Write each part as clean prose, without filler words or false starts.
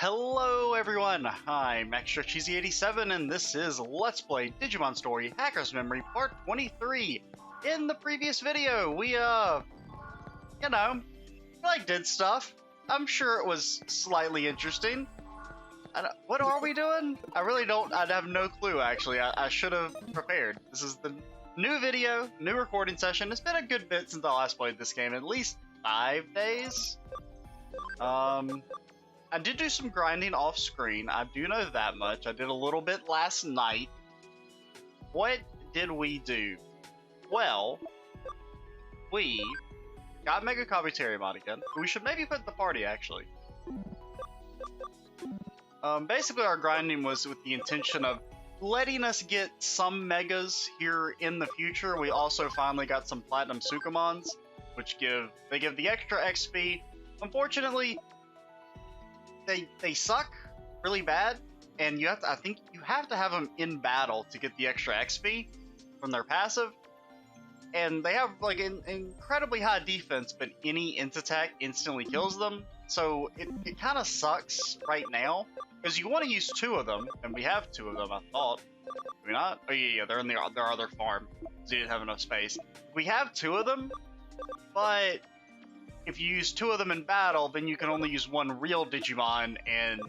Hello everyone, I'm ExtraCheesy87 and this is Let's Play Digimon Story Hacker's Memory Part 23. In the previous video, we, did stuff. I'm sure it was slightly interesting. What are we doing? I have no clue actually. I should have prepared. This is the new video, new recording session. It's been a good bit since I last played this game, at least 5 days. I did do some grinding off screen. I do know that much. I did a little bit last night. What did we do? Well, we got Mega Kabuterimon again. We should maybe put in the party, actually. Basically, our grinding was with the intention of letting us get some Megas here in the future. We also finally got some Platinum Sukamons, which give the extra XP. Unfortunately, they suck really bad, and I think you have to have them in battle to get the extra XP from their passive. And they have like an incredibly high defense, but any int attack instantly kills them. So it kind of sucks right now because you want to use 2 of them, and we have 2 of them. I thought, do we not? Oh yeah, they're in their other farm, so you didn't have enough space. We have 2 of them, but if you use 2 of them in battle, then you can only use 1 real Digimon, and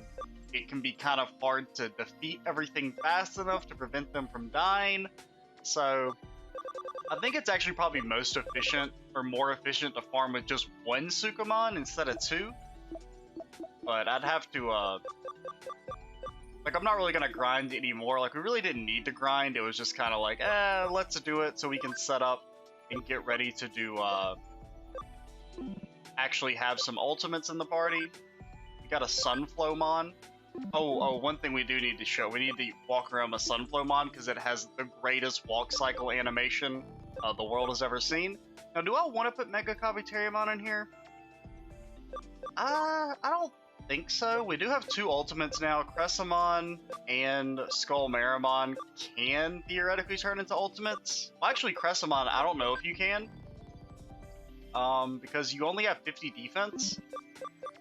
it can be kind of hard to defeat everything fast enough to prevent them from dying. So I think it's actually probably most efficient, or more efficient, to farm with just 1 Sukamon instead of 2. But I'd have to, I'm not really gonna grind anymore. Like, we really didn't need to grind. It was just kind of like, let's do it so we can set up and get ready to do, actually have some ultimates in the party. We got a Sunflowmon. Oh, one thing we do need to show. We need to walk around with Sunflowmon because it has the greatest walk cycle animation the world has ever seen. Now, do I want to put Mega Kabuterimon in here? I don't think so. We do have 2 ultimates now. Cressamon and Skullmarimon can theoretically turn into ultimates. Well, actually, Cressamon, I don't know if you can. Because you only have 50 defense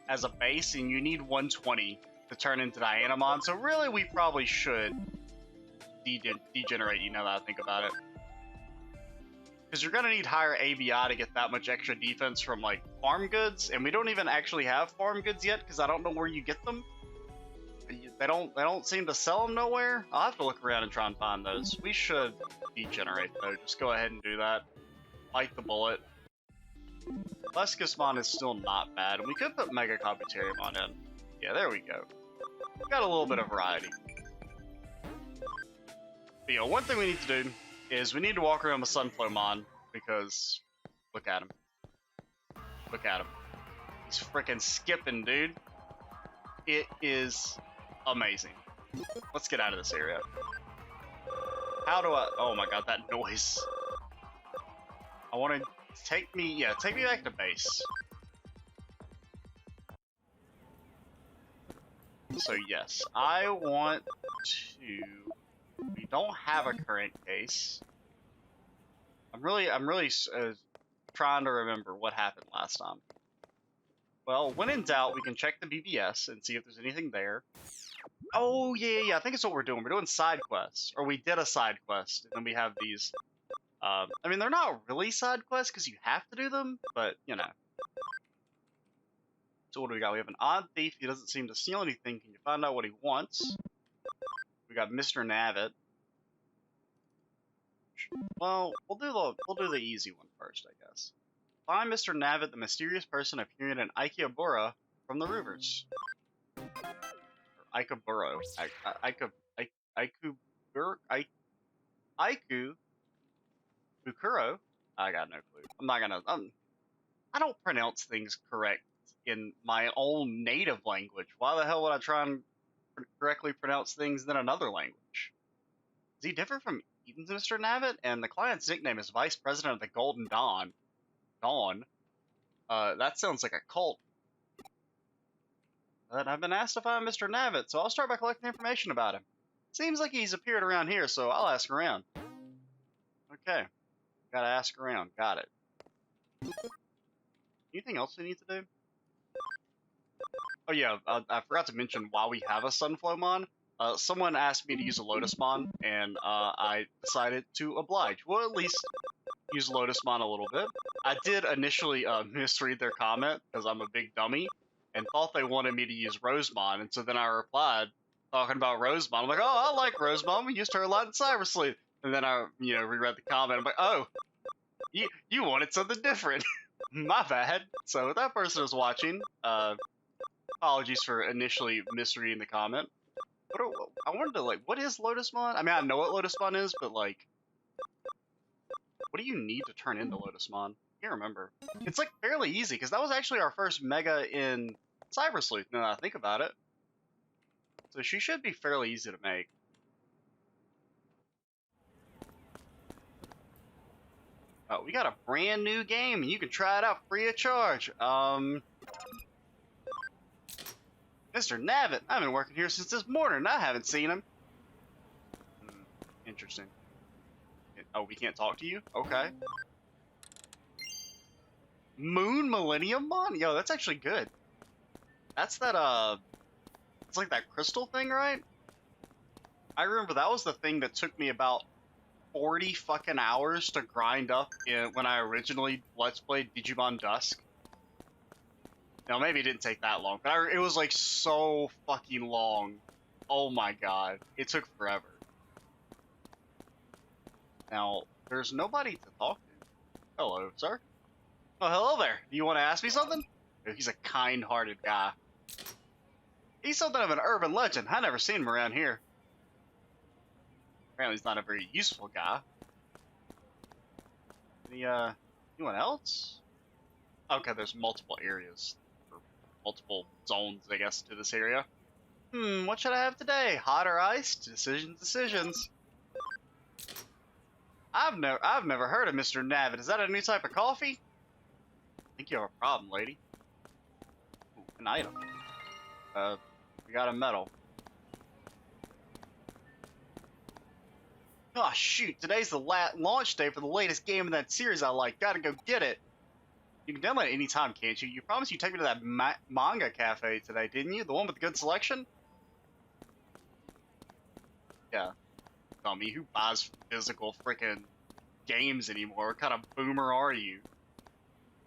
as a base, and you need 120 to turn into Dianamon. So really, we probably should degenerate, you know that I think about it. Because you're going to need higher ABI to get that much extra defense from, like, farm goods, and we don't even actually have farm goods yet, because I don't know where you get them. They don't seem to sell them nowhere. I'll have to look around and try and find those. We should degenerate, though. Just go ahead and do that. Bite the bullet. Lescusmon is still not bad. We could put Mega Kabuterimon in. Yeah, there we go. We've got a little bit of variety. But, one thing we need to do is we need to walk around with Sunflowmon because look at him. Look at him. He's freaking skipping, dude. It is amazing. Let's get out of this area. How do I... Oh my god, that noise. I want to... Take me back to base. So yes, I want to... We don't have a current case. I'm really trying to remember what happened last time. Well, when in doubt, we can check the BBS and see if there's anything there. Oh yeah, I think it's what we're doing. We're doing side quests, or we did a side quest, and then we have these. I mean, they're not really side quests because you have to do them, but, you know. So what do we got? We have an odd thief. He doesn't seem to steal anything. Can you find out what he wants? We got Mr. Navit. Well, we'll do the easy one first, I guess. Find Mr. Navit, the mysterious person appearing in Ikebura from the Rivers. Ikeburo. Bukuro? I got no clue. I'm not gonna... I don't pronounce things correct in my own native language. Why the hell would I try and correctly pronounce things in another language? Is he different from Eden's Mr. Navit? And the client's nickname is Vice President of the Golden Dawn. Dawn? That sounds like a cult. But I've been asked to find Mr. Navit, so I'll start by collecting information about him. Seems like he's appeared around here, so I'll ask around. Okay. Gotta ask around. Got it. Anything else we need to do? Oh yeah, I forgot to mention why we have a Sunflowmon. Someone asked me to use a Lotusmon, and I decided to oblige. Well, at least use Lotusmon a little bit. I did initially misread their comment because I'm a big dummy and thought they wanted me to use Rosemon, and so then I replied talking about Rosemon. I'm like, oh, I like Rosemon. We used her a lot in Cyber Sleuth. And then I, reread the comment. I'm like, oh, you wanted something different. My bad. So if that person is watching, apologies for initially misreading the comment. I wanted to, like, what is Lotusmon? I mean, I know what Lotusmon is, but, like, what do you need to turn into Lotusmon? I can't remember. It's, like, fairly easy, because that was actually our first Mega in Cyber Sleuth, now that I think about it. So she should be fairly easy to make. We got a brand new game, and you can try it out free of charge. Mr. Navit, I've been working here since this morning, and I haven't seen him. Interesting. Oh, we can't talk to you? Okay. Moon Millennium Mon? Yo, that's actually good. That's that, it's like that crystal thing, right? I remember that was the thing that took me about 40 fucking hours to grind up when I originally Let's Played Digimon Dusk. Now, maybe it didn't take that long, but it was like so fucking long. Oh my god. It took forever. Now, there's nobody to talk to. Hello, sir. Oh, hello there. Do you want to ask me something? He's a kind-hearted guy. He's something of an urban legend. I never seen him around here. Apparently he's not a very useful guy. Anyone else? Okay, there's multiple areas. Or multiple zones, I guess, to this area. What should I have today? Hot or iced? Decisions. I've never heard of Mr. Navit. Is that a new type of coffee? I think you have a problem, lady. Ooh, an item. We got a medal. Oh shoot, today's the launch day for the latest game in that series I like. Gotta go get it. You can download it anytime, can't you? You promised you'd take me to that manga cafe today, didn't you? The one with the good selection? Yeah. Tell me, who buys physical freaking games anymore? What kind of boomer are you?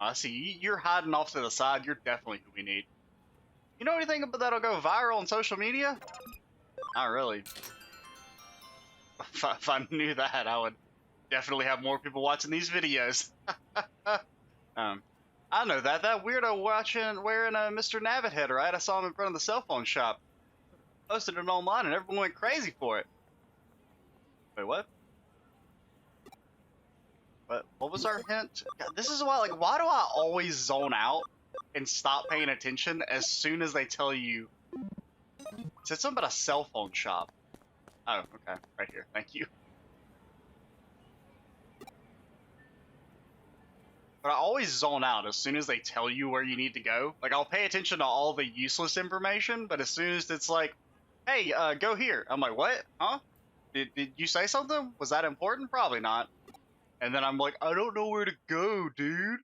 I see, you're hiding off to the side. You're definitely who we need. You know anything that'll go viral on social media? Not really. If I knew that, I would definitely have more people watching these videos. I know that weirdo wearing a Mr. Navit head, right? I saw him in front of the cell phone shop. Posted it online, and everyone went crazy for it. Wait, what? What was our hint? God, this is why, like, why do I always zone out and stop paying attention as soon as they tell you? It said something about a cell phone shop. Oh, okay. Right here. Thank you. But I always zone out as soon as they tell you where you need to go. Like, I'll pay attention to all the useless information, but as soon as it's like, hey, go here. I'm like, what? Huh? Did you say something? Was that important? Probably not. And then I'm like, I don't know where to go, dude.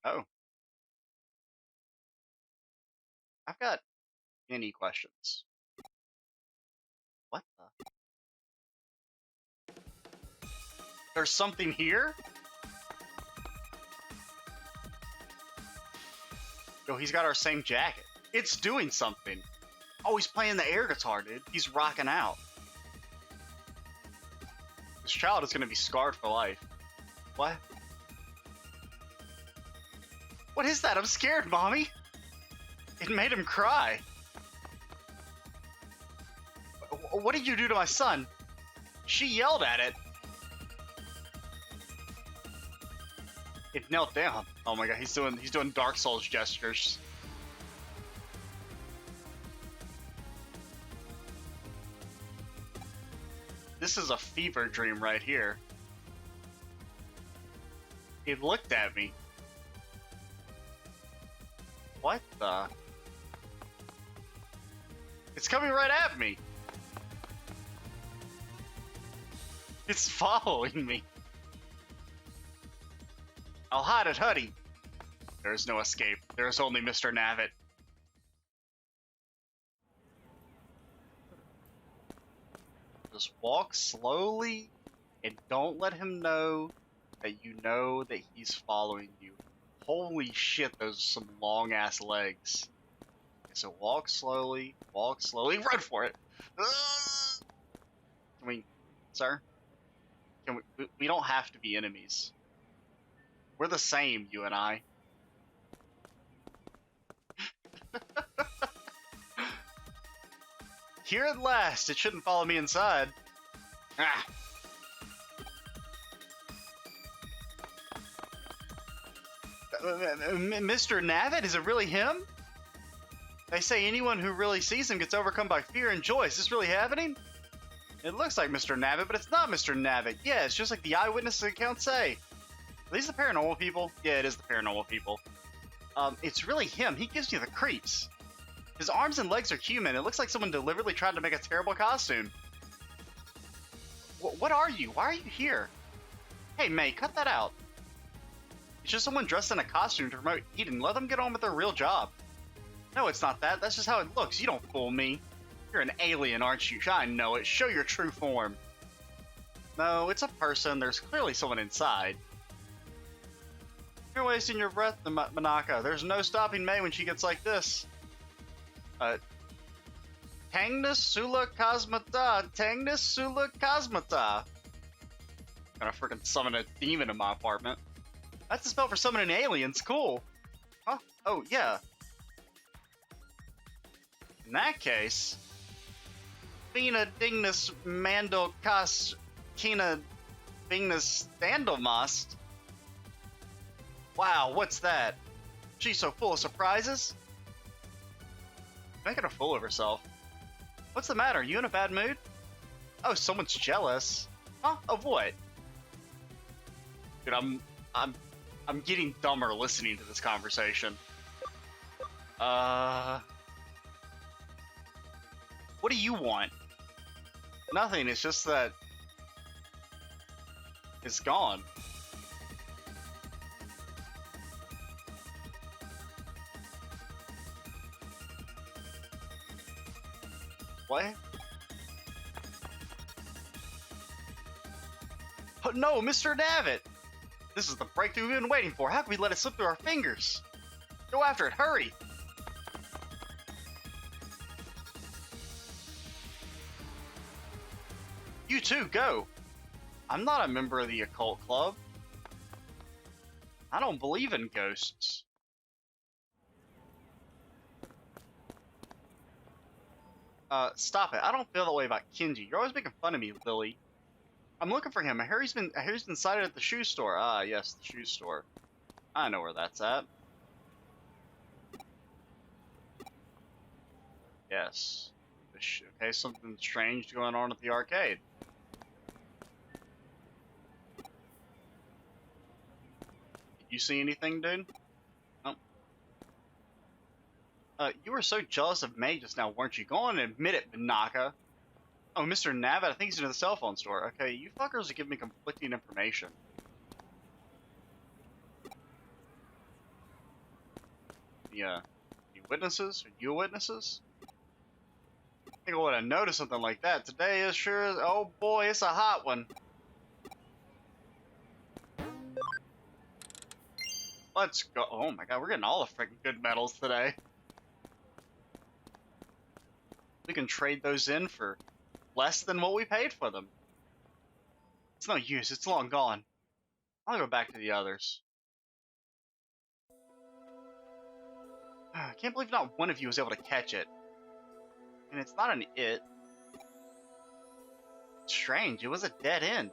Oh. I've got any questions. What the? There's something here? Yo, he's got our same jacket. It's doing something. Oh, he's playing the air guitar, dude. He's rocking out. This child is gonna be scarred for life. What? What is that? I'm scared, Mommy. It made him cry. What did you do to my son? She yelled at it. It knelt down. Oh my god, he's doing Dark Souls gestures. This is a fever dream right here. It looked at me. What the? It's coming right at me. It's following me. I'll hide it, Huddy. There's no escape. there's only Mr. Navit. Just walk slowly and don't let him know that you know that he's following you. Holy shit, those are some long ass legs. Okay, so walk slowly, run for it. Can we, sir? Can we don't have to be enemies. We're the same, you and I. Here at last, it shouldn't follow me inside. Ah. Mr. Navit, is it really him? They say anyone who really sees him gets overcome by fear and joy. Is this really happening? It looks like Mr. Navit, but it's not Mr. Navit. Yeah, it's just like the eyewitness accounts say. Are these the paranormal people? Yeah, it is the paranormal people. It's really him. He gives you the creeps. His arms and legs are human. It looks like someone deliberately tried to make a terrible costume. What are you? Why are you here? Hey, May, cut that out. It's just someone dressed in a costume to promote Eden. Let them get on with their real job. No, it's not that. That's just how it looks. You don't fool me. You're an alien, aren't you? I know it. Show your true form. No, it's a person. There's clearly someone inside. You're wasting your breath, Manaka. There's no stopping May when she gets like this. Tangnus Sula Cosmata. Tangnus Sula Cosmata. Gonna freaking summon a demon in my apartment. That's the spell for summoning aliens. Cool. Huh? Oh, yeah. In that case, Fina Dignus Mandel Kas Kina Dignus Standelmast. Wow, what's that? She's so full of surprises. Making a fool of herself. What's the matter? You in a bad mood? Oh, someone's jealous. Huh? Of what? Dude, I'm getting dumber listening to this conversation. What do you want? Nothing, it's just that it's gone. What? Oh, no, Mr. Navit! This is the breakthrough we've been waiting for. How can we let it slip through our fingers? Go after it, hurry! You too, go! I'm not a member of the occult club. I don't believe in ghosts. Stop it. I don't feel that way about Kenji. You're always making fun of me, Lily. I'm looking for him. Harry's been sighted at the shoe store. Ah, yes, the shoe store. I know where that's at. Yes. Okay, something strange going on at the arcade. Did you see anything, dude? No. You were so jealous of May just now, weren't you? Go on and admit it, Banaka. Oh, Mr. Navit, I think he's in the cell phone store. Okay, you fuckers are giving me conflicting information. Yeah. You witnesses? Are you witnesses? I think I would have noticed something like that. Today is sure as... Oh boy, it's a hot one. Let's go. Oh my god, we're getting all the freaking good medals today. We can trade those in for less than what we paid for them. It's no use, it's long gone. I'll go back to the others. I can't believe not one of you was able to catch it. And it's not an it. It's strange, it was a dead end.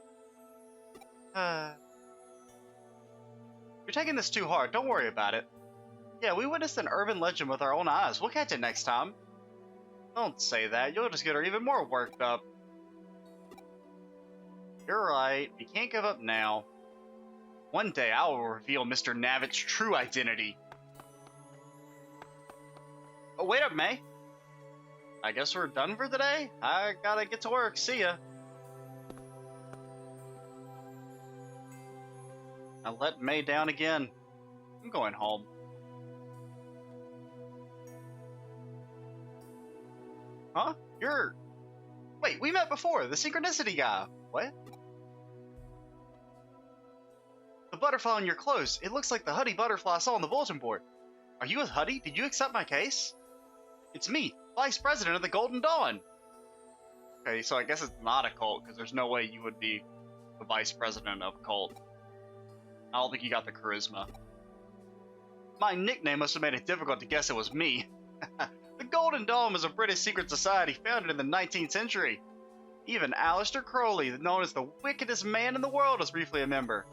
You're taking this too hard, don't worry about it. Yeah, we witnessed an urban legend with our own eyes. We'll catch it next time. Don't say that, you'll just get her even more worked up. You're right, we can't give up now. One day I will reveal Mr. Navit's true identity. Oh, wait up, May. I guess we're done for today? I gotta get to work, see ya. I let May down again. I'm going home. Huh? You're... Wait, we met before, the synchronicity guy. What? The butterfly on your clothes. It looks like the Huddy butterfly I saw on the bulletin board. Are you with Huddy? Did you accept my case? It's me, Vice President of the Golden Dawn. Okay, so I guess it's not a cult, because there's no way you would be the Vice President of a cult. I don't think you got the charisma. My nickname must have made it difficult to guess it was me. The Golden Dawn was a British secret society founded in the 19th century. Even Aleister Crowley, known as the wickedest man in the world, was briefly a member.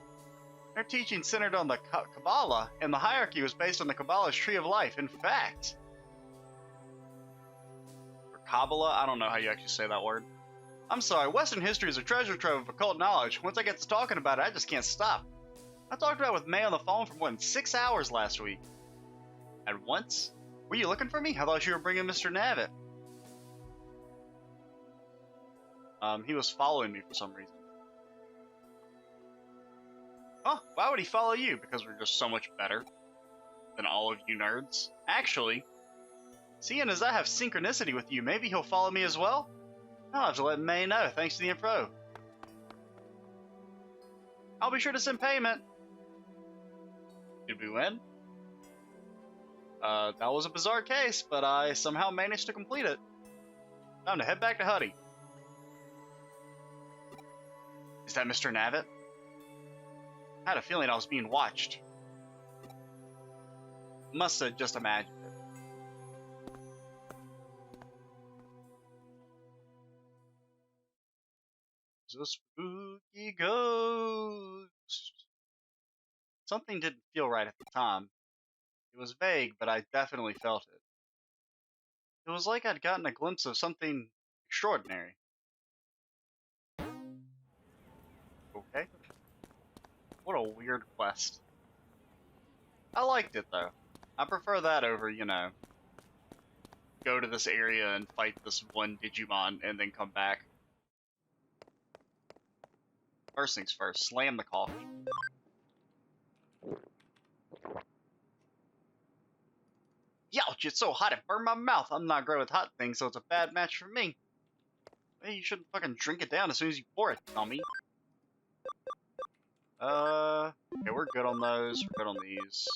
Their teaching centered on the Kabbalah, and the hierarchy was based on the Kabbalah's Tree of Life. In fact... Or Kabbalah? I don't know how you actually say that word. I'm sorry, Western history is a treasure trove of occult knowledge. Once I get to talking about it, I just can't stop. I talked about it with May on the phone for more than 6 hours last week. At once? Were you looking for me? I thought you were bringing Mr. Navit. He was following me for some reason. Huh? Why would he follow you? Because we're just so much better than all of you nerds. Actually, seeing as I have synchronicity with you, maybe he'll follow me as well? I'll have to let May know, thanks to the info. I'll be sure to send payment. Did we win? That was a bizarre case, but I somehow managed to complete it. Time to head back to Huddy. Is that Mr. Navit? I had a feeling I was being watched. Must have just imagined it. It's a spooky ghost. Something didn't feel right at the time. It was vague, but I definitely felt it. It was like I'd gotten a glimpse of something extraordinary. Okay. What a weird quest. I liked it, though. I prefer that over, you know, go to this area and fight this one Digimon and then come back. First things first, slam the coffee. Youch, it's so hot it burned my mouth. I'm not great with hot things, so it's a bad match for me. Hey, you shouldn't fucking drink it down as soon as you pour it, dummy. Okay, we're good on those. We're good on these.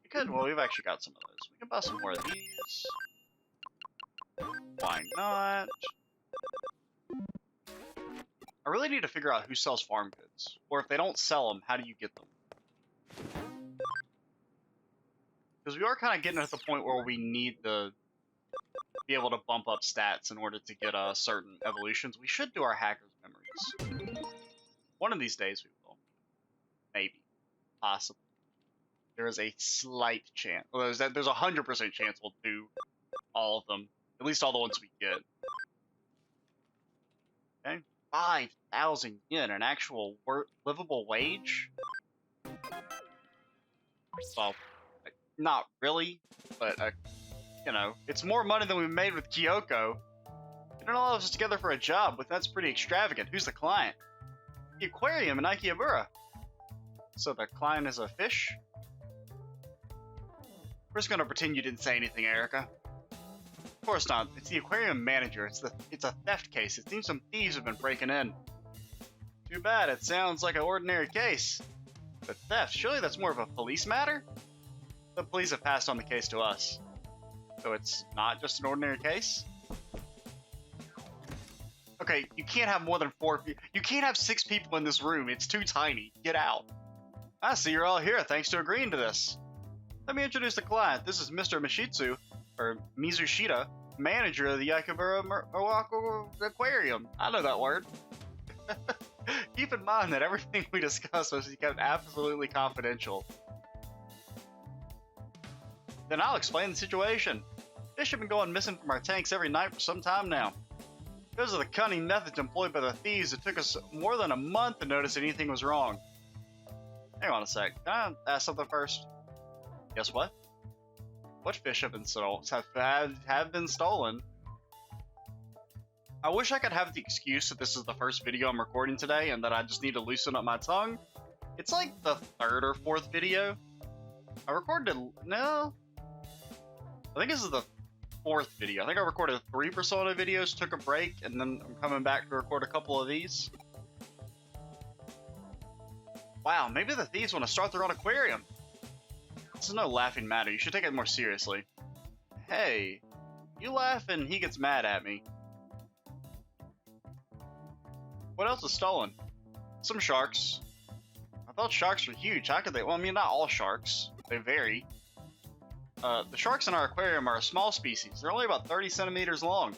We could, well, we've actually got some of those. We can buy some more of these. Why not? I really need to figure out who sells farm goods. Or if they don't sell them, how do you get them? Because we are kind of getting at the point where we need to be able to bump up stats in order to get certain evolutions. We should do our hacker's memories. One of these days we will. Maybe. Possibly. There is a slight chance. Well, there's a 100% chance we'll do all of them. At least all the ones we get. Okay. 5,000 yen, an actual livable wage? Well, not really, but, you know, it's more money than we made with Kyoko. Getting all of us together for a job, but that's pretty extravagant. Who's the client? The aquarium in Akihabara. So the client is a fish? We're just gonna pretend you didn't say anything, Erica. Of course not. It's the aquarium manager. It's a theft case. It seems some thieves have been breaking in. Too bad. It sounds like an ordinary case. But theft, surely that's more of a police matter? The police have passed on the case to us. So it's not just an ordinary case? Okay, you can't have more than 4 people. You can't have 6 people in this room. It's too tiny. Get out. I see you're all here thanks to agreeing to this. Let me introduce the client. This is Mr. Mishitsu, or Mizushita, manager of the Akihabara Aquarium. I know that word. Keep in mind that everything we discuss must be kept absolutely confidential. Then I'll explain the situation. Fish have been going missing from our tanks every night for some time now. Because of the cunning methods employed by the thieves, it took us more than a month to notice anything was wrong. Hang on a sec. Can I ask something first? Guess what? What fish have been stolen? I wish I could have the excuse that this is the first video I'm recording today and that I just need to loosen up my tongue. It's like the 3rd or 4th video. I recorded it. No. I think this is the 4th video. I think I recorded 3 Persona videos, took a break, and then I'm coming back to record a couple of these. Wow, maybe the thieves want to start their own aquarium. This is no laughing matter. You should take it more seriously. Hey, you laugh and he gets mad at me. What else is stolen? Some sharks. I thought sharks were huge. How could they? Well, I mean, not all sharks. They vary. The sharks in our aquarium are a small species. They're only about 30 centimeters long.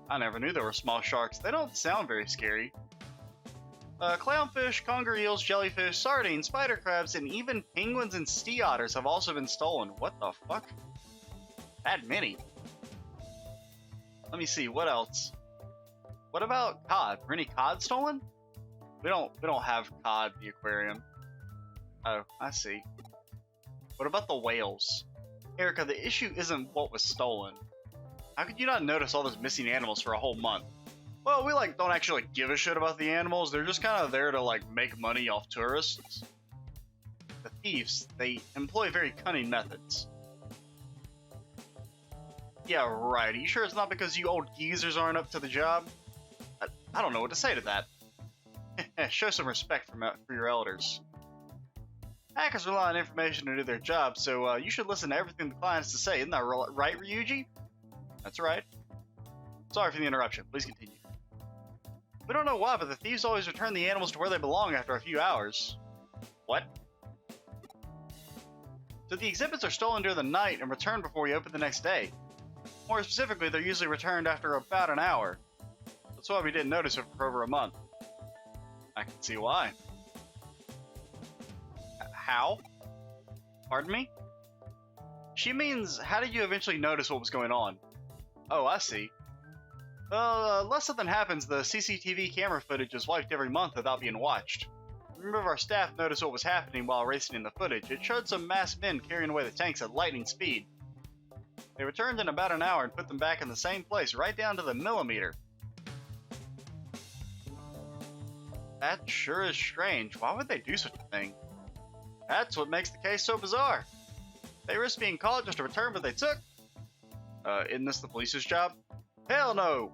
I never knew there were small sharks. They don't sound very scary. Clownfish, conger eels, jellyfish, sardines, spider crabs, and even penguins and sea otters have also been stolen. What the fuck? That many? Let me see, what else? What about cod? Were any cod stolen? We don't have cod in the aquarium. Oh, I see. What about the whales? Erica, the issue isn't what was stolen. How could you not notice all those missing animals for a whole month? Well, we don't actually give a shit about the animals. They're just kind of there to make money off tourists. The thieves, they employ very cunning methods. Yeah, right. Are you sure it's not because you old geezers aren't up to the job? I don't know what to say to that. Show some respect for your elders. Hackers rely on information to do their job, so you should listen to everything the client has to say. Isn't that right, Ryuji? That's right. Sorry for the interruption. Please continue. We don't know why, but the thieves always return the animals to where they belong after a few hours. What? So the exhibits are stolen during the night and returned before we open the next day. More specifically, they're usually returned after about an hour. That's why we didn't notice it for over a month. I can see why. How? Pardon me? She means, how did you eventually notice what was going on? Oh, I see. Well, unless something happens, the CCTV camera footage is wiped every month without being watched. A member of our staff noticed what was happening while racing in the footage. It showed some masked men carrying away the tanks at lightning speed. They returned in about an hour and put them back in the same place, right down to the millimeter. That sure is strange. Why would they do such a thing? That's what makes the case so bizarre. They risked being caught just to return what they took. Isn't this the police's job? Hell no!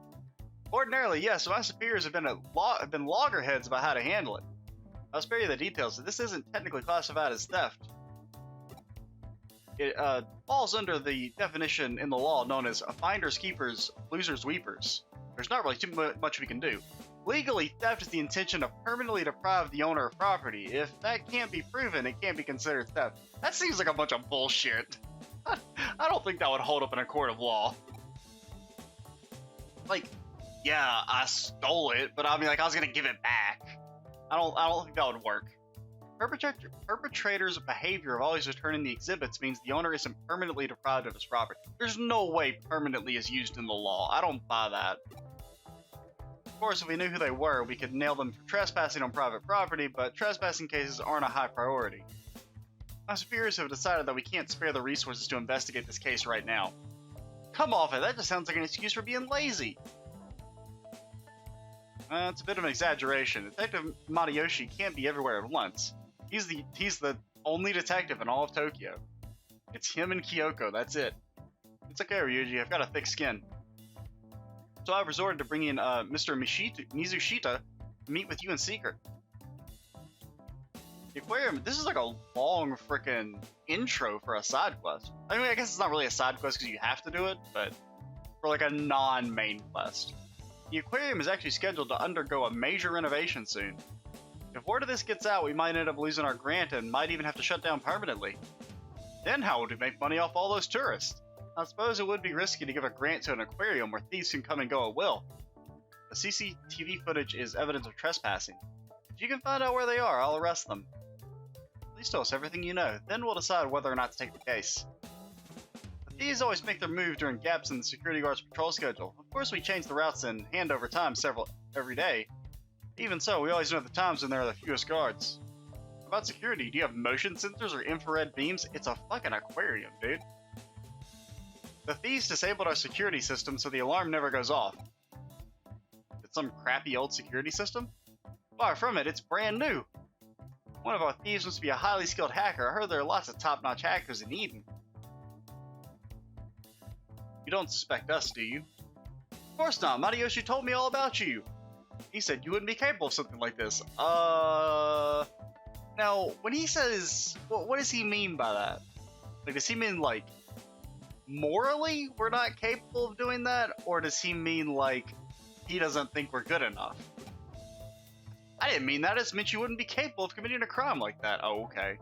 Ordinarily, yes, my superiors have been loggerheads about how to handle it. I'll spare you the details, but this isn't technically classified as theft. It falls under the definition in the law known as finders keepers, losers weepers. There's not really too much we can do. Legally, theft is the intention to permanently deprive the owner of property. If that can't be proven, it can't be considered theft. That seems like a bunch of bullshit. I don't think that would hold up in a court of law. Yeah, I stole it, but I was gonna give it back. I don't think that would work. Perpetrators' behavior of always returning the exhibits means the owner isn't permanently deprived of his property. There's no way permanently is used in the law. I don't buy that. Of course, if we knew who they were, we could nail them for trespassing on private property, but trespassing cases aren't a high priority. My superiors have decided that we can't spare the resources to investigate this case right now. Come off it, that just sounds like an excuse for being lazy. It's a bit of an exaggeration. Detective Matayoshi can't be everywhere at once. He's the only detective in all of Tokyo. It's him and Kyoko, that's it. It's okay, Ryuji, I've got a thick skin. So I've resorted to bringing Mr. Mizushita to meet with you in secret. The aquarium, this is like a long frickin' intro for a side quest. I mean, I guess it's not really a side quest because you have to do it, but for like a non-main quest. The aquarium is actually scheduled to undergo a major renovation soon. If word of this gets out, we might end up losing our grant and might even have to shut down permanently. Then how would we make money off all those tourists? I suppose it would be risky to give a grant to an aquarium where thieves can come and go at will. The CCTV footage is evidence of trespassing. If you can find out where they are, I'll arrest them. Please tell us everything you know, then we'll decide whether or not to take the case. The thieves always make their move during gaps in the security guard's patrol schedule. Of course we change the routes and hand over time every day. Even so, we always know the times when there are the fewest guards. About security, do you have motion sensors or infrared beams? It's a fucking aquarium, dude. The thieves disabled our security system so the alarm never goes off. It's some crappy old security system? Far from it, it's brand new. One of our thieves must be a highly skilled hacker. I heard there are lots of top-notch hackers in Eden. You don't suspect us, do you? Of course not. Matayoshi told me all about you. He said you wouldn't be capable of something like this. Now, when he says, what does he mean by that? Like, does he mean, like, morally we're not capable of doing that? Or does he mean, like, he doesn't think we're good enough? I didn't mean that. It just meant you wouldn't be capable of committing a crime like that. Oh, okay.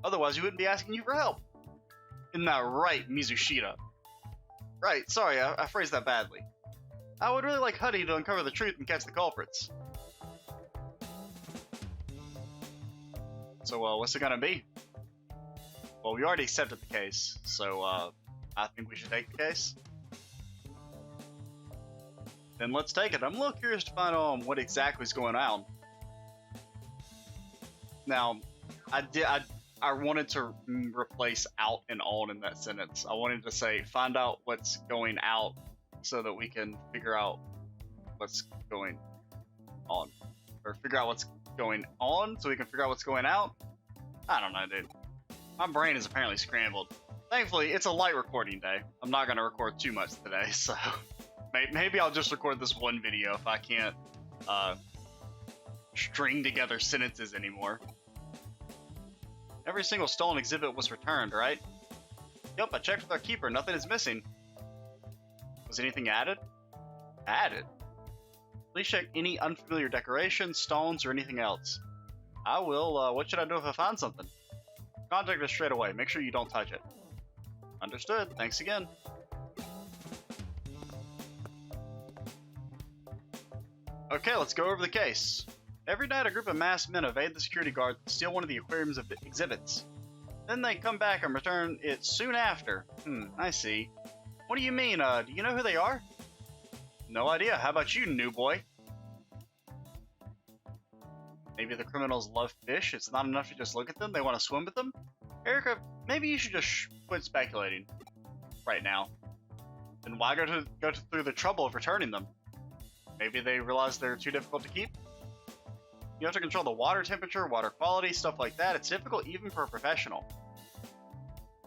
Otherwise, you wouldn't be asking you for help. Isn't that right, Mizushita? Right, sorry, I phrased that badly. I would really like Huddy to uncover the truth and catch the culprits. So, what's it gonna be? Well, we already accepted the case, so, I think we should take the case. Then let's take it. I'm a little curious to find out what exactly is going on. Now, I wanted to replace out and on in that sentence. I wanted to say, find out what's going out so that we can figure out what's going on. Or figure out what's going on so we can figure out what's going out? I don't know, dude. My brain is apparently scrambled. Thankfully, it's a light recording day. I'm not going to record too much today, so maybe I'll just record this one video if I can't string together sentences anymore. Every single stolen exhibit was returned, right? Yep, I checked with our keeper. Nothing is missing. Was anything added? Added? Please check any unfamiliar decorations, stones, or anything else. I will. What should I do if I find something? Contact us straight away. Make sure you don't touch it. Understood. Thanks again. Okay, let's go over the case. Every night, a group of masked men evade the security guard and steal one of the aquarium's exhibits. Then they come back and return it soon after. I see. What do you mean? Do you know who they are? No idea. How about you, new boy? Maybe the criminals love fish. It's not enough to just look at them. They want to swim with them. Erica, maybe you should just quit speculating right now. Then why go through the trouble of returning them? Maybe they realize they're too difficult to keep. You have to control the water temperature, water quality, stuff like that. It's difficult even for a professional.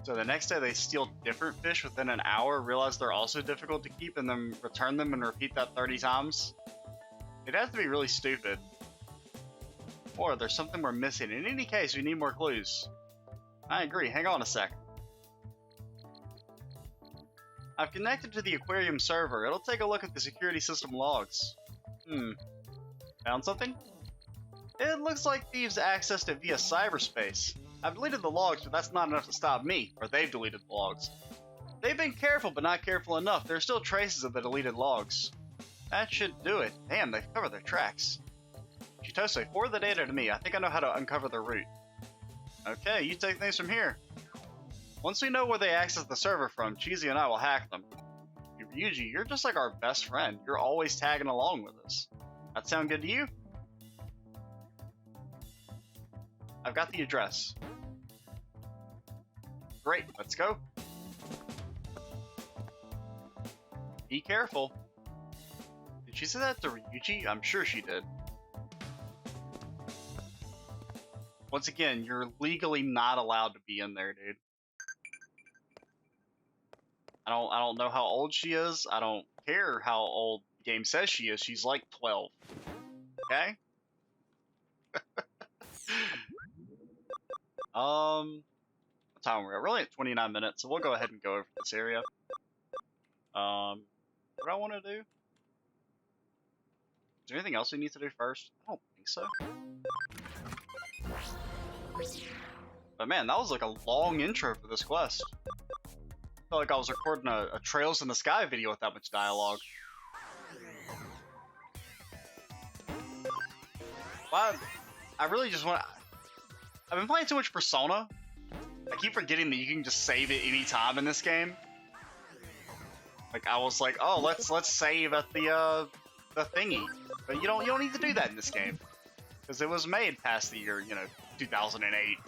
So the next day they steal different fish within an hour, realize they're also difficult to keep, and then return them and repeat that 30 times? It has to be really stupid. Or there's something we're missing. In any case, we need more clues. I agree. Hang on a sec. I've connected to the aquarium server. It'll take a look at the security system logs. Found something? It looks like thieves accessed it via cyberspace. I've deleted the logs, but that's not enough to stop me, or they've deleted the logs. They've been careful, but not careful enough. There are still traces of the deleted logs. That should do it. Damn, they've covered their tracks. Chitose, forward the data to me. I think I know how to uncover the route. Okay, you take things from here. Once we know where they access the server from, Cheesy and I will hack them. Ryuji, you're just like our best friend. You're always tagging along with us. That sound good to you? I've got the address. Great, let's go. Be careful. Did she say that to Ryuji? I'm sure she did. Once again, you're legally not allowed to be in there, dude. I don't know how old she is. I don't care how old the game says she is. She's like 12. Okay? What time we're at? We're only at 29 minutes, so we'll go ahead and go over this area. What do I want to do? Is there anything else we need to do first? I don't think so. But man, that was like a long intro for this quest. I felt like I was recording a Trails in the Sky video with that much dialogue. Well, I really just want to... I've been playing too much Persona. I keep forgetting that you can just save at any time in this game. Like, I was like, oh, let's save at the thingy. But you don't need to do that in this game. Because it was made past the year, 2008.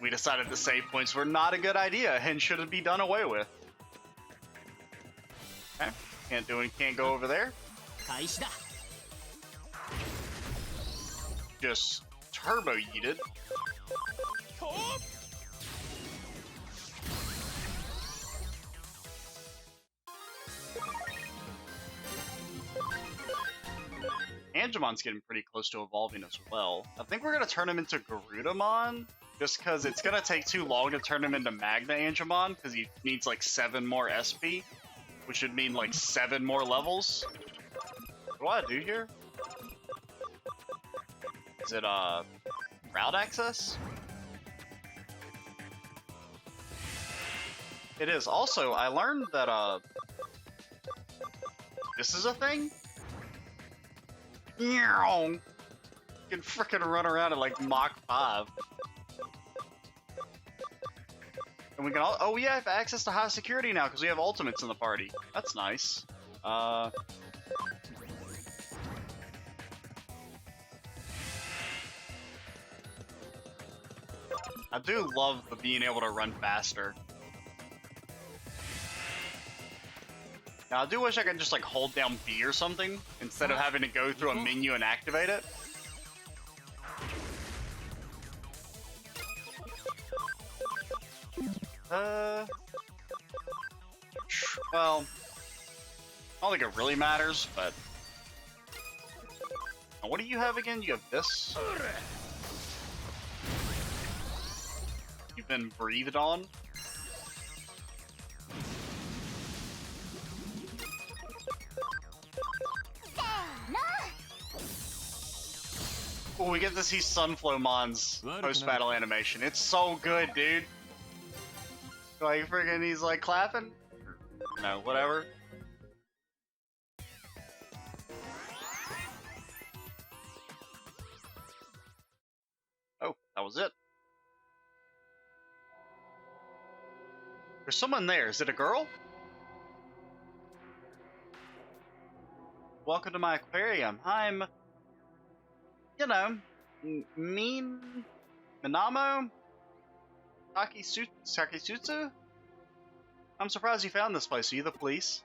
We decided that save points were not a good idea and should be done away with. Okay, can't go over there. Just turbo yeeted. Digimon's getting pretty close to evolving as well. I think we're going to turn him into Garudamon, just because it's going to take too long to turn him into Magna Angemon, because he needs like 7 more SP, which would mean like 7 more levels. What do I do here? Is it, route access? It is. Also, I learned that, this is a thing? You can frickin' run around at like Mach 5. And we can all— oh, we have access to high security now because we have ultimates in the party. That's nice. I do love the being able to run faster. Now, I do wish I could just like hold down B or something instead of having to go through a menu and activate it. Well, I don't think it really matters, but... Now, what do you have again? You have this? You've been breathed on? Well, we get to see Sunflowmon's post-battle animation. It's so good, dude. Like, friggin' he's like clapping? No, whatever. Oh, that was it. There's someone there. Is it a girl? Welcome to my aquarium. I'm... you know, Minamo? Takisutsu? I'm surprised you found this place. Are you the police?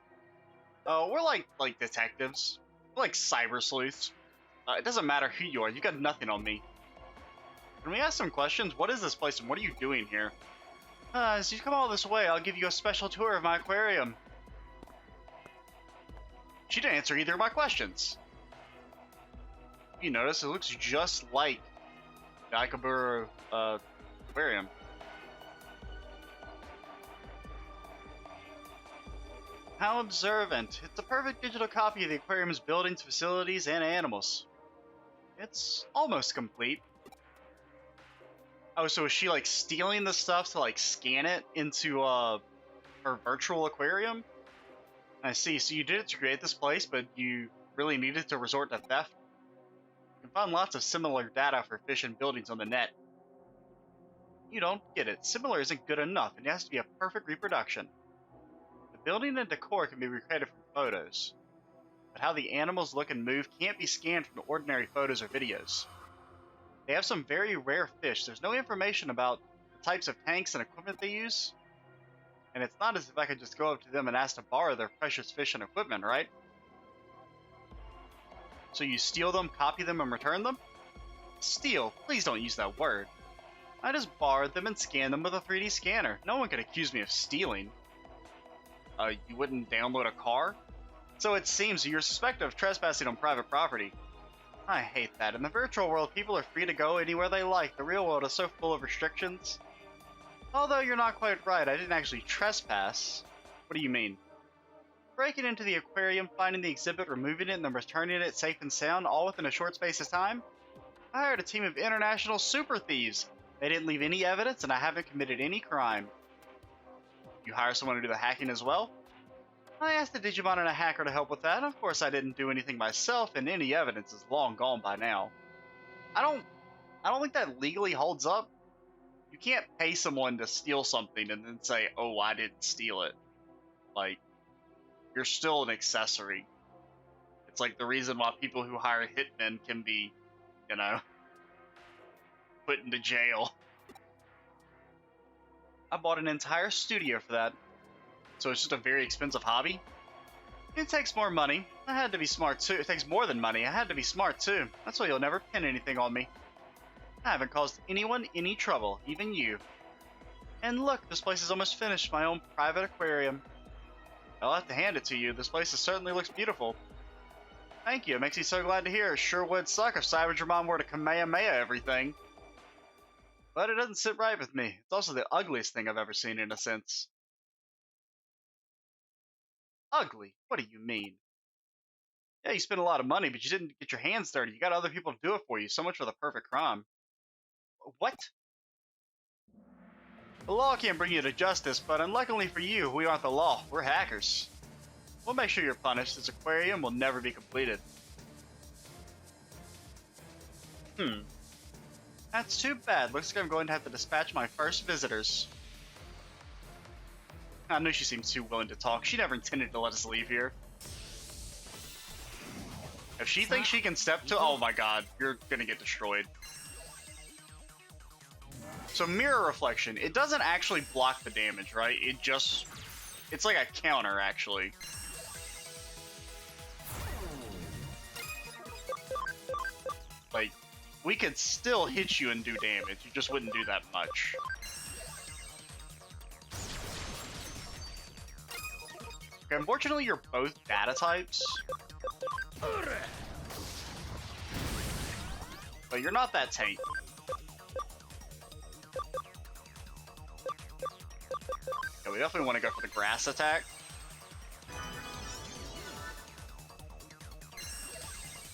Oh, we're like detectives. We're like cyber sleuths. It doesn't matter who you are. You got nothing on me. Can we ask some questions? What is this place and what are you doing here? As you come all this way, I'll give you a special tour of my aquarium. She didn't answer either of my questions. You notice it looks just like the Aikaburo aquarium. How observant. It's a perfect digital copy of the aquarium's buildings, facilities, and animals. It's almost complete. Oh, so is she like stealing the stuff to like scan it into her virtual aquarium? I see. So you did it to create this place, but you really needed to resort to theft? You can find lots of similar data for fish and buildings on the net. You don't get it. Similar isn't good enough. It has to be a perfect reproduction. The building and decor can be recreated from photos, but how the animals look and move can't be scanned from ordinary photos or videos. They have some very rare fish. There's no information about the types of tanks and equipment they use, and it's not as if I could just go up to them and ask to borrow their precious fish and equipment, right? So you steal them, copy them, and return them? Steal? Please don't use that word. I just borrowed them and scanned them with a 3D scanner. No one could accuse me of stealing. You wouldn't download a car? So it seems you're suspected of trespassing on private property. I hate that. In the virtual world, people are free to go anywhere they like. The real world is so full of restrictions. Although you're not quite right, I didn't actually trespass. What do you mean? Breaking into the aquarium, finding the exhibit, removing it, and then returning it safe and sound, all within a short space of time? I hired a team of international super thieves. They didn't leave any evidence, and I haven't committed any crime. You hire someone to do the hacking as well? I asked a Digimon and a hacker to help with that. Of course, I didn't do anything myself, and any evidence is long gone by now. I don't think that legally holds up. You can't pay someone to steal something and then say, "Oh, I didn't steal it." Like, you're still an accessory. It's like the reason why people who hire hitmen can be, you know, put into jail. I bought an entire studio for that. So it's just a very expensive hobby? It takes more money. I had to be smart too. It takes more than money. I had to be smart too. That's why you'll never pin anything on me. I haven't caused anyone any trouble, even you. And look, this place is almost finished, my own private aquarium. I'll have to hand it to you. This place certainly looks beautiful. Thank you. It makes me so glad to hear. It sure would suck if Cybermon were to Kamehameha everything. But it doesn't sit right with me. It's also the ugliest thing I've ever seen in a sense. Ugly? What do you mean? Yeah, you spent a lot of money, but you didn't get your hands dirty. You got other people to do it for you. So much for the perfect crime. What? The law can't bring you to justice, but unluckily for you, we aren't the law. We're hackers. We'll make sure you're punished. This aquarium will never be completed. That's too bad. Looks like I'm going to have to dispatch my first visitors. I knew she seemed too willing to talk. She never intended to let us leave here. If she thinks she can step to... Oh my god, you're gonna get destroyed. So mirror reflection, it doesn't actually block the damage, right? It just... It's like a counter, actually. Like, we could still hit you and do damage. You just wouldn't do that much. Okay, unfortunately, you're both data types. But you're not that tank. Yeah, we definitely want to go for the grass attack.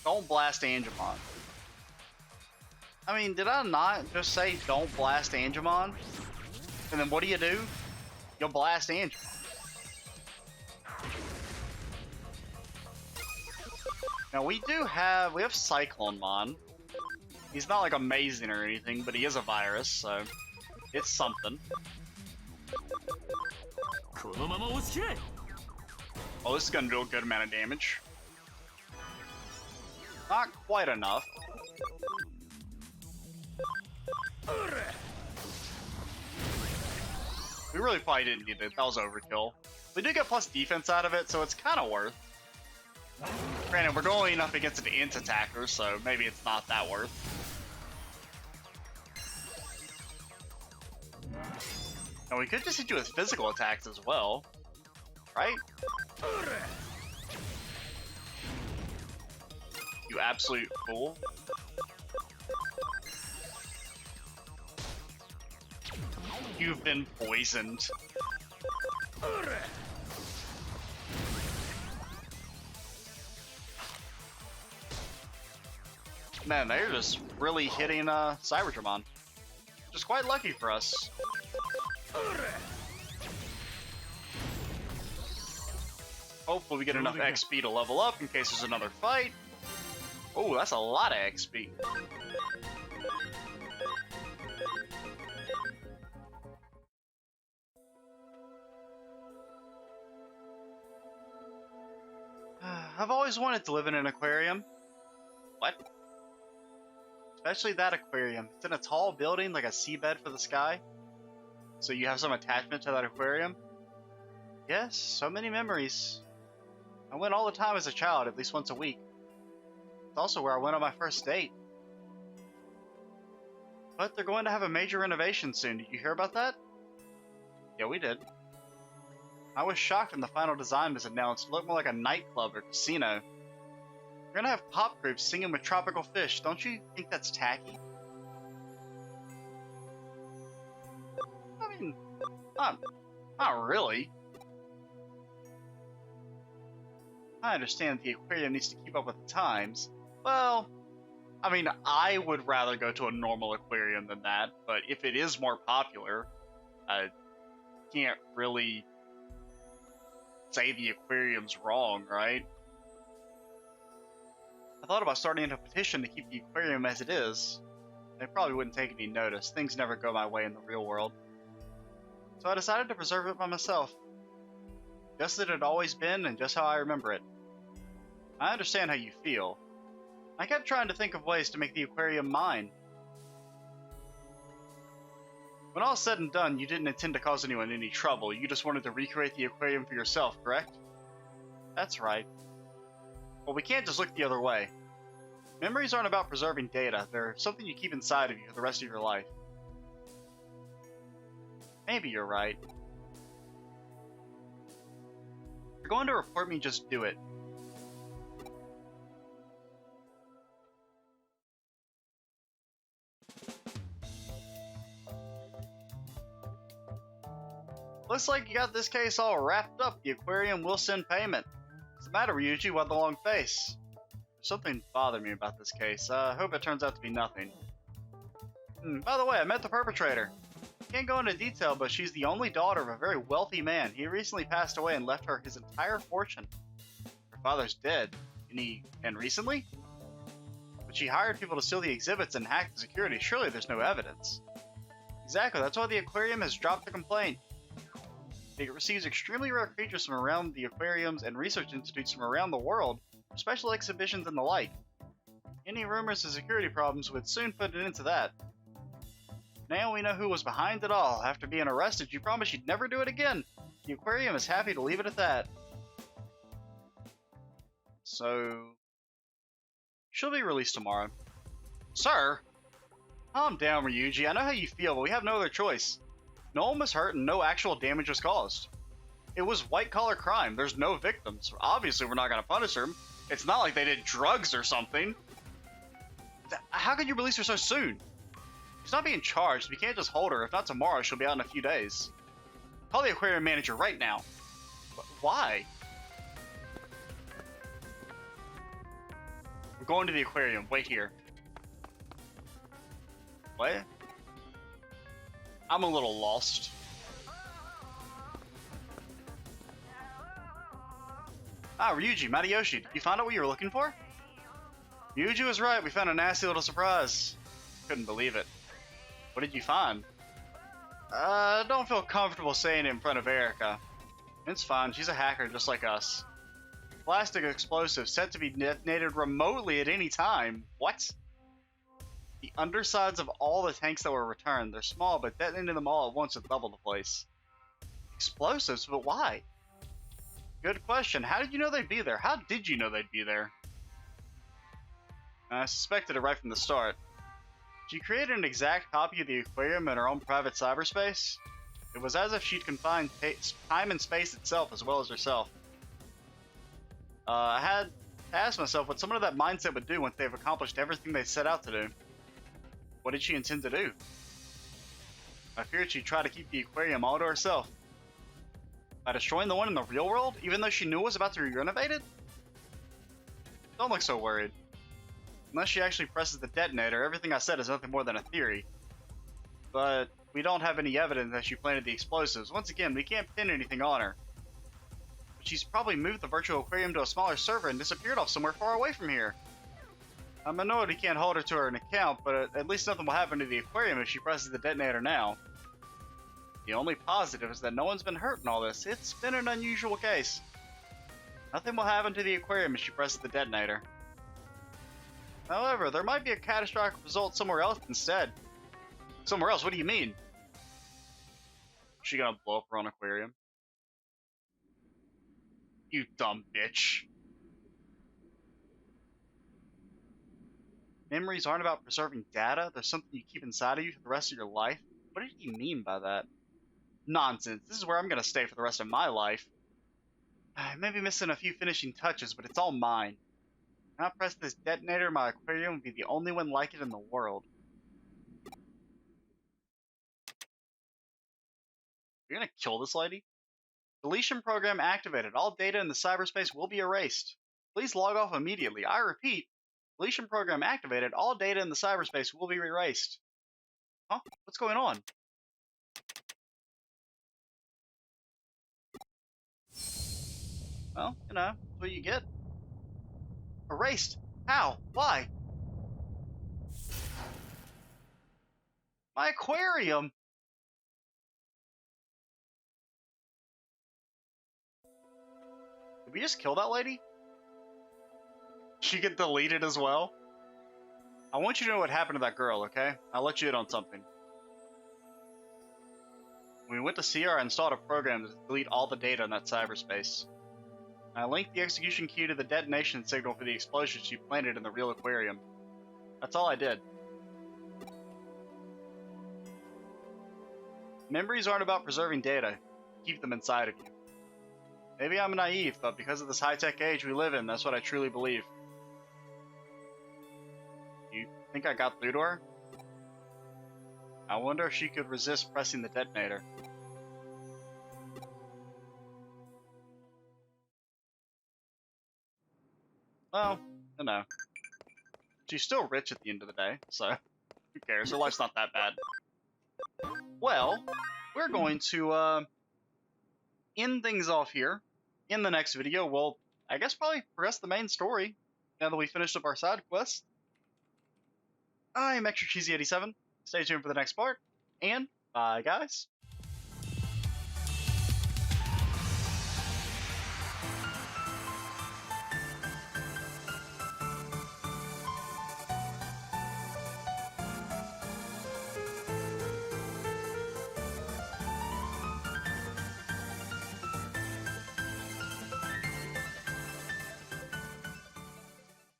Don't blast Angemon. I mean, did I not just say don't blast Angemon? And then what do? You'll blast Angemon. Now we have Cyclonemon. He's not like amazing or anything, but he is a virus, so it's something. Oh, this is gonna do a good amount of damage. Not quite enough. We really probably didn't need it. That was overkill. We do get plus defense out of it, so it's kind of worth. Granted, we're going up against an int attacker, so maybe it's not that worth. Now we could just hit you with physical attacks as well, right? You absolute fool. You've been poisoned. Man, they're just really hitting Cybermon. Which is quite lucky for us. Hopefully we get enough XP to level up in case there's another fight. Oh, that's a lot of XP. I've always wanted to live in an aquarium. What? Especially that aquarium. It's in a tall building, like a seabed for the sky. So you have some attachment to that aquarium? Yes, so many memories. I went all the time as a child, at least once a week. It's also where I went on my first date. But they're going to have a major renovation soon. Did you hear about that? Yeah, we did. I was shocked when the final design was announced. It looked more like a nightclub or casino. We're gonna have pop groups singing with tropical fish. Don't you think that's tacky? I mean, not really. I understand the aquarium needs to keep up with the times. Well, I mean, I would rather go to a normal aquarium than that, but if it is more popular, I can't really say the aquarium's wrong, right? I thought about starting a petition to keep the aquarium as it is. They probably wouldn't take any notice. Things never go my way in the real world. So I decided to preserve it by myself. Just as it had always been and just how I remember it. I understand how you feel. I kept trying to think of ways to make the aquarium mine. When all said and done, you didn't intend to cause anyone any trouble. You just wanted to recreate the aquarium for yourself, correct? That's right. Well, we can't just look the other way. Memories aren't about preserving data. They're something you keep inside of you for the rest of your life. Maybe you're right. If you're going to report me, just do it. looks like you got this case all wrapped up. The aquarium will send payment. What's the matter, Ryuji? What the long face? There's something bothering me about this case. I hope it turns out to be nothing. By the way, I met the perpetrator. Can't go into detail, but she's the only daughter of a very wealthy man. He recently passed away and left her his entire fortune. Her father's dead. And recently? But she hired people to steal the exhibits and hack the security. Surely there's no evidence. Exactly, that's why the aquarium has dropped the complaint. It receives extremely rare creatures from around the aquariums and research institutes from around the world for special exhibitions and the like. Any rumors of security problems would soon put an end to that. Now we know who was behind it all. After being arrested, you promised you'd never do it again. The aquarium is happy to leave it at that. So, she'll be released tomorrow. Sir? Calm down, Ryuji. I know how you feel, but we have no other choice. No one was hurt and no actual damage was caused. It was white-collar crime. There's no victims. Obviously, we're not going to punish her. It's not like they did drugs or something. How can you release her so soon? She's not being charged. We can't just hold her. If not tomorrow, she'll be out in a few days. Call the aquarium manager right now. Why? We're going to the aquarium. Wait here. What? I'm a little lost. Ryuji, Matayoshi, did you find out what you were looking for? Ryuji was right. We found a nasty little surprise. Couldn't believe it. What did you find? Don't feel comfortable saying it in front of Erica. It's fine. She's a hacker just like us. Plastic explosive set to be detonated remotely at any time. What? The undersides of all the tanks that were returned. They're small, but detonating them all at once would level the place. Explosives? But why? Good question. How did you know they'd be there? How did you know they'd be there? I suspected it right from the start. She created an exact copy of the aquarium in her own private cyberspace. It was as if she'd confined time and space itself as well as herself. I had to ask myself what someone of that mindset would do once they've accomplished everything they set out to do. What did she intend to do? I feared she'd try to keep the aquarium all to herself. By destroying the one in the real world, even though she knew it was about to be renovated? Don't look so worried. Unless she actually presses the detonator, everything I said is nothing more than a theory. But we don't have any evidence that she planted the explosives. Once again, we can't pin anything on her. But she's probably moved the virtual aquarium to a smaller server and disappeared off somewhere far away from here. I'm annoyed we can't hold her to her account, but at least nothing will happen to the aquarium if she presses the detonator now. The only positive is that no one's been hurt in all this. It's been an unusual case. Nothing will happen to the aquarium if she presses the detonator. However, there might be a catastrophic result somewhere else instead. Somewhere else? What do you mean? Is she gonna blow up her own aquarium? You dumb bitch. Memories aren't about preserving data. There's something you keep inside of you for the rest of your life. What did he mean by that? Nonsense. This is where I'm gonna stay for the rest of my life. I may be missing a few finishing touches, but it's all mine. When I press this detonator, my aquarium will be the only one like it in the world. You're gonna kill this lady? Deletion program activated. All data in the cyberspace will be erased. Please log off immediately. I repeat, deletion program activated. All data in the cyberspace will be erased. Huh? What's going on? Well, you know, that's what you get. Erased? How? Why? My aquarium! Did we just kill that lady? She get deleted as well? I want you to know what happened to that girl, okay? I'll let you in on something. When we went to see her, I installed a program to delete all the data in that cyberspace. I linked the execution key to the detonation signal for the explosion she planted in the real aquarium. That's all I did. Memories aren't about preserving data. Keep them inside of you. Maybe I'm naive, but because of this high-tech age we live in, that's what I truly believe. You think I got through to her? I wonder if she could resist pressing the detonator. Well, you know, she's still rich at the end of the day, so who cares? Her life's not that bad. Well, we're going to end things off here. In the next video, we'll, I guess, probably progress the main story now that we finished up our side quest. I'm Extra Cheesy 87. Stay tuned for the next part, and bye, guys.